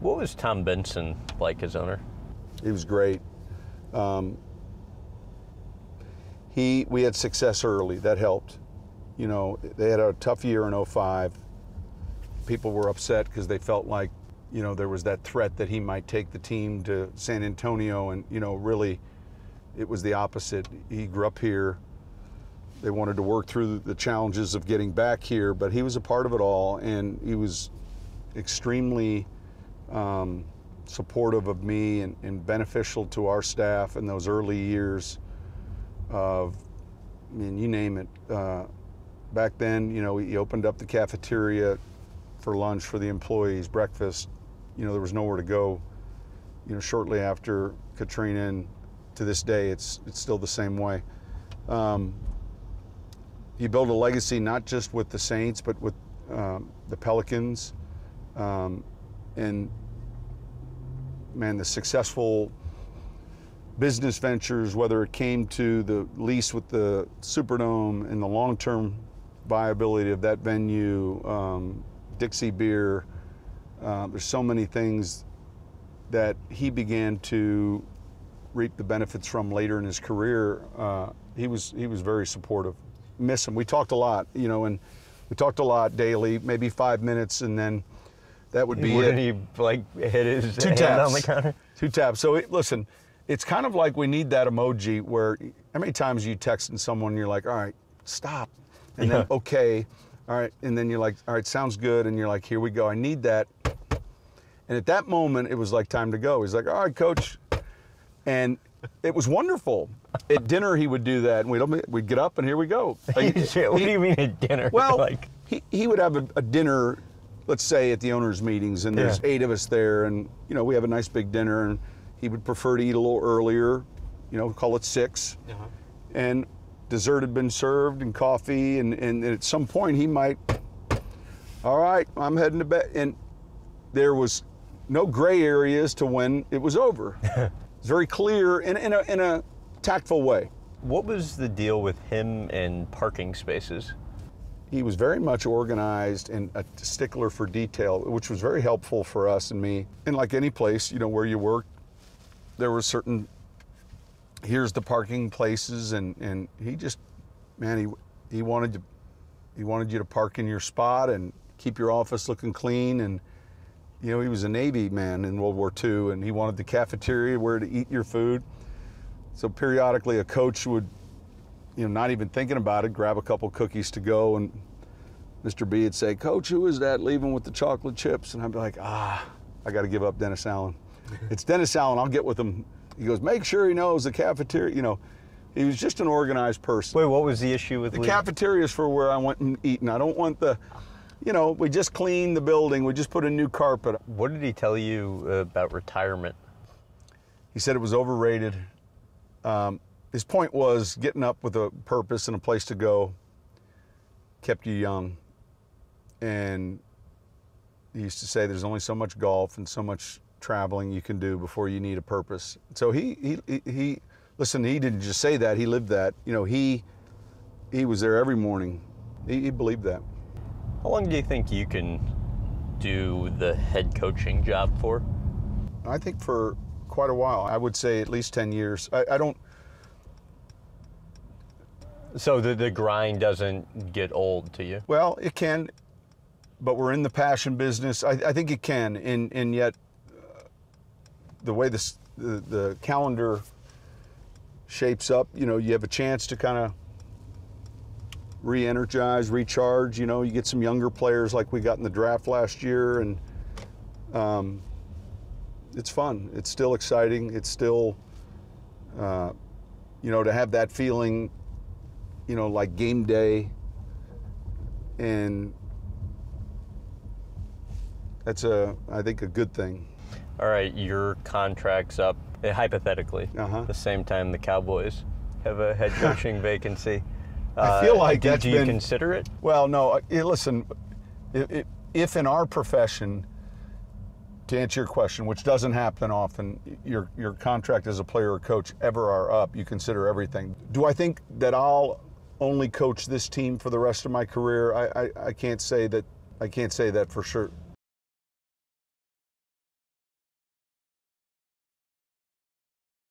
What was Tom Benson like as owner? He was great. We had success early. That helped. You know, they had a tough year in '05. People were upset because they felt like, you know, there was that threat that he might take the team to San Antonio, and, you know, really it was the opposite. He grew up here. They wanted to work through the challenges of getting back here, but he was a part of it all, and he was extremely supportive of me and beneficial to our staff in those early years of, I mean, you name it. Back then, you know, he opened up the cafeteria for lunch for the employees, breakfast. You know, there was nowhere to go. You know, shortly after Katrina, and to this day, it's still the same way. He built a legacy not just with the Saints, but with the Pelicans, and man, the successful business ventures, whether it came to the lease with the Superdome and the long-term viability of that venue, Dixie Beer. There's so many things that he began to reap the benefits from later in his career. He was very supportive. Miss him. We talked a lot, you know, and we talked a lot daily, maybe 5 minutes, and then that would be Wouldn't it. he like hit his Two hand taps on the counter? 2 taps. So listen, it's kind of like we need that emoji where how many times you texting someone, you're like, all right, stop, and then okay, all right, and then you're like, all right, sounds good, and you're like, here we go. I need that. And at that moment, it was like time to go. He's like, all right, coach, and it was wonderful. At dinner, he would do that, and we'd get up, and here we go. What do you mean at dinner? Well, like, he would have a dinner, let's say at the owners' meetings, and there's 8 of us there, and you know, we have a nice big dinner, and he would prefer to eat a little earlier, you know, call it 6, and dessert had been served and coffee, and at some point he might, all right, I'm heading to bed, and there was no gray areas to when it was over. It's very clear in a tactful way. what was the deal with him and parking spaces? He was very much organized and a stickler for detail, which was very helpful for us and me. And like any place, you know, where you work, there were certain, here's the parking places, and he just, man, he wanted you to park in your spot and keep your office looking clean. And you know, he was a Navy man in World War II, and he wanted the cafeteria where to eat your food. So periodically a coach would, you know, not even thinking about it, grab a couple cookies to go, and Mr. B would say, "Coach, who is that leaving with the chocolate chips?" And I'd be like, I got to give up Dennis Allen. It's Dennis Allen, I'll get with him. He goes, make sure he knows the cafeteria, you know. He was just an organized person. Wait, what was the issue with the cafeteria is for where I went and eaten. I don't want the, you know, we just cleaned the building, we just put a new carpet. What did he tell you about retirement? He said it was overrated. His point was getting up with a purpose and a place to go kept you young. And he used to say there's only so much golf and so much traveling you can do before you need a purpose. So he listen, he didn't just say that, he lived that. You know, he was there every morning. He believed that. How long do you think you can do the head coaching job for? I think for quite a while. I would say at least 10 years. I don't. So the grind doesn't get old to you? Well, it can, but we're in the passion business. I think it can, and yet the way the calendar shapes up, you know, you have a chance to kind of re-energize, recharge. You know, you get some younger players like we got in the draft last year, and it's fun. It's still exciting. It's still, you know, to have that feeling, you know, like game day, and that's I think a good thing. All right, your contract's up, hypothetically, the same time the Cowboys have a head coaching vacancy. I feel like do you consider it? Well, no, listen, if in our profession, to answer your question, which doesn't happen often, your contract as a player or coach ever are up, you consider everything. Do I think that I'll only coach this team for the rest of my career? I can't say that. I can't say that for sure.